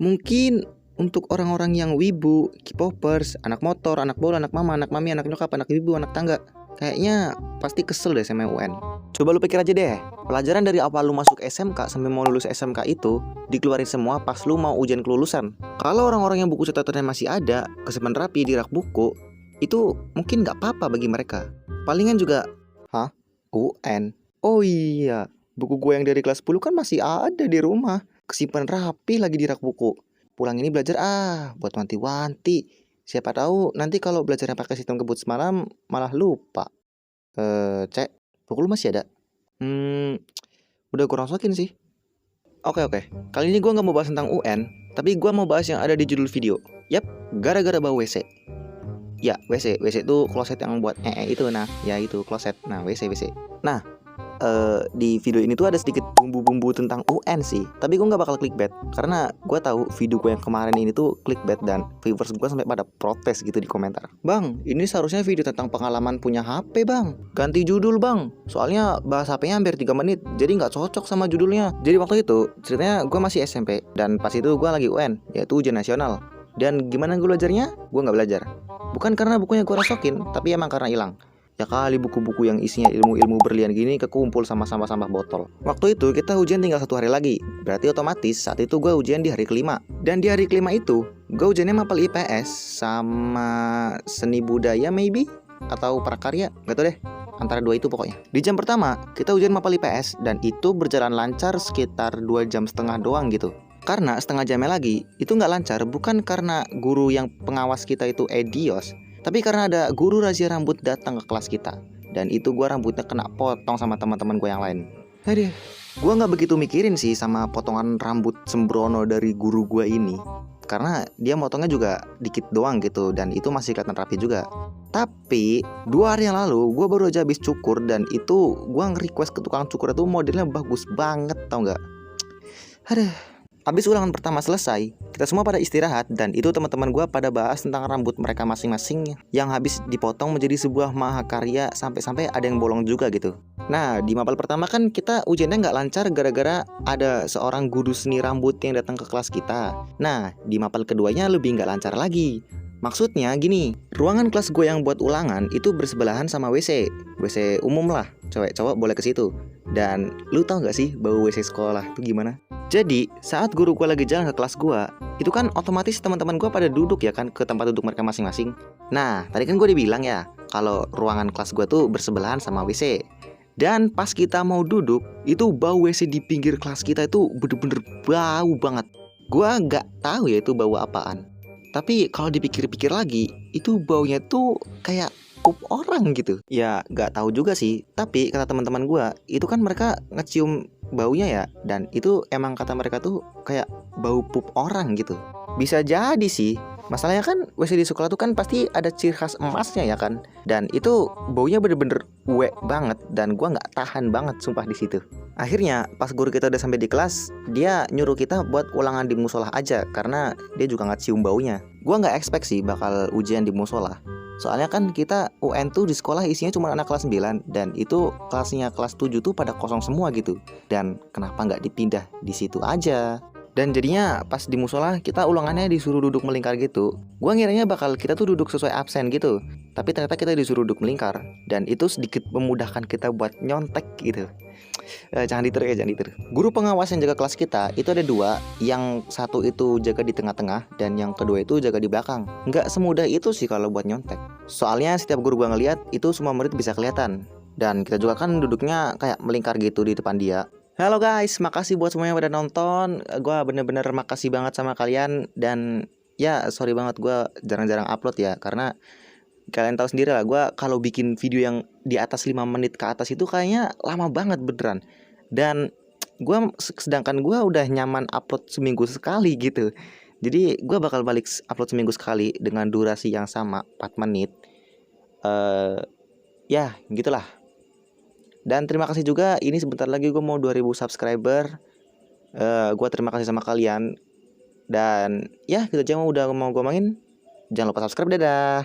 Mungkin untuk orang-orang yang wibu, K-popers, anak motor, anak bola, anak mama, anak mami, anak nyokap, anak ibu, anak tangga, kayaknya pasti kesel deh sama UN. Coba lu pikir aja deh, pelajaran dari awal lu masuk SMK sampai mau lulus SMK itu dikeluarin semua pas lu mau ujian kelulusan. Kalau orang-orang yang buku catatannya masih ada, kesimpan rapi di rak buku, itu mungkin nggak apa-apa bagi mereka. Palingan juga, hah? UN? Oh iya, buku gue yang dari kelas 10 kan masih ada di rumah, kesimpan rapi lagi di rak buku. Pulang ini belajar buat wanti-wanti. Siapa tahu nanti kalau belajarnya pakai sistem kebut semalam malah lupa. Cek, buku lu masih ada? Udah kurang sokin sih. Oke. Kali ini gue nggak mau bahas tentang UN, tapi gue mau bahas yang ada di judul video. Yap, gara-gara bau WC. Ya, WC itu kloset yang buat itu, nah, ya itu kloset. Nah, WC. Nah, di video ini tuh ada sedikit bumbu-bumbu tentang UN sih, tapi gue nggak bakal clickbait karena gue tahu video gue yang kemarin ini tuh clickbait dan viewers gue sampai pada protes gitu di komentar. Bang, ini seharusnya video tentang pengalaman punya HP bang, ganti judul bang, soalnya bahas HP-nya hampir 3 menit jadi nggak cocok sama judulnya. Jadi waktu itu ceritanya gue masih SMP dan pas itu gue lagi UN, yaitu ujian nasional. Dan gimana gue belajarnya? Gue nggak belajar, bukan karena bukunya gue rasokin, tapi emang karena hilang. Ya kali buku-buku yang isinya ilmu-ilmu berlian gini kekumpul sama sampah-sampah botol. Waktu itu kita ujian tinggal 1 hari lagi, berarti otomatis saat itu gue ujian di hari kelima. Dan di hari kelima itu gue ujiannya mapel IPS sama seni budaya maybe, atau prakarya, gak tau deh, antara dua itu pokoknya. Di jam pertama kita ujian mapel IPS dan itu berjalan lancar sekitar 2,5 jam doang gitu. Karena setengah jamnya lagi itu nggak lancar bukan karena guru yang pengawas kita itu Edios, tapi karena ada guru razia rambut datang ke kelas kita. Dan itu gue rambutnya kena potong sama teman-teman gue yang lain. Aduh, gue nggak begitu mikirin sih sama potongan rambut sembrono dari guru gue ini, karena dia motongnya juga dikit doang gitu dan itu masih kelihatan rapi juga. Tapi 2 hari yang lalu gue baru aja habis cukur dan itu gue nge-request ke tukang cukur itu modelnya bagus banget, tau nggak? Aduh. Habis ulangan pertama selesai, kita semua pada istirahat dan itu teman-teman gue pada bahas tentang rambut mereka masing-masing yang habis dipotong menjadi sebuah mahakarya sampai-sampai ada yang bolong juga gitu. Nah, di mapel pertama kan kita ujiannya nggak lancar gara-gara ada seorang guru seni rambut yang datang ke kelas kita. Nah, di mapel keduanya lebih nggak lancar lagi. Maksudnya gini, ruangan kelas gue yang buat ulangan itu bersebelahan sama WC umum lah, cewek cowok boleh ke situ. Dan lu tau gak sih bau WC sekolah itu gimana? Jadi saat guru gue lagi jalan ke kelas gue, itu kan otomatis teman-teman gue pada duduk ya kan ke tempat duduk mereka masing-masing. Nah tadi kan gue dibilang ya kalau ruangan kelas gue tuh bersebelahan sama WC. Dan pas kita mau duduk, itu bau WC di pinggir kelas kita itu bener-bener bau banget. Gue gak tahu ya itu bau apaan. Tapi kalau dipikir-pikir lagi, itu baunya tuh kayak pup orang gitu. Ya gak tahu juga sih. Tapi kata teman-teman gue, itu kan mereka ngecium baunya ya, dan itu emang kata mereka tuh kayak bau pup orang gitu. Bisa jadi sih. Masalahnya kan WC di sekolah tuh kan pasti ada ciri khas emasnya ya kan. Dan itu baunya bener-bener uek banget dan gua nggak tahan banget sumpah di situ. Akhirnya pas guru kita udah sampai di kelas, dia nyuruh kita buat ulangan di musola aja karena dia juga nggak cium baunya. Gua nggak expect sih bakal ujian di musola. Soalnya kan kita UN tuh di sekolah isinya cuma anak kelas 9 dan itu kelasnya kelas 7 tuh pada kosong semua gitu. Dan kenapa nggak dipindah di situ aja? Dan jadinya pas di musola kita ulangannya disuruh duduk melingkar gitu. Gua ngiranya bakal kita tuh duduk sesuai absen gitu. Tapi ternyata kita disuruh duduk melingkar dan itu sedikit memudahkan kita buat nyontek gitu. Jangan ditiru ya, jangan ditiru. Guru pengawas yang jaga kelas kita itu ada 2. Yang satu itu jaga di tengah-tengah dan yang kedua itu jaga di belakang. Nggak semudah itu sih kalau buat nyontek. Soalnya setiap guru gua ngeliat itu semua murid bisa kelihatan. Dan kita juga kan duduknya kayak melingkar gitu di depan dia. Halo guys, makasih buat semuanya yang udah nonton. Gua bener-bener makasih banget sama kalian. Dan ya sorry banget gue jarang-jarang upload ya, karena kalian tahu sendiri lah, gue kalau bikin video yang di atas 5 menit ke atas itu kayaknya lama banget beneran. Dan sedangkan gue udah nyaman upload seminggu sekali gitu. Jadi gue bakal balik upload seminggu sekali dengan durasi yang sama 4 menit. Ya gitulah. Dan terima kasih juga, ini sebentar lagi gue mau 2000 subscriber. Gue terima kasih sama kalian. Dan ya gitu aja udah mau gue main. Jangan lupa subscribe, dadah.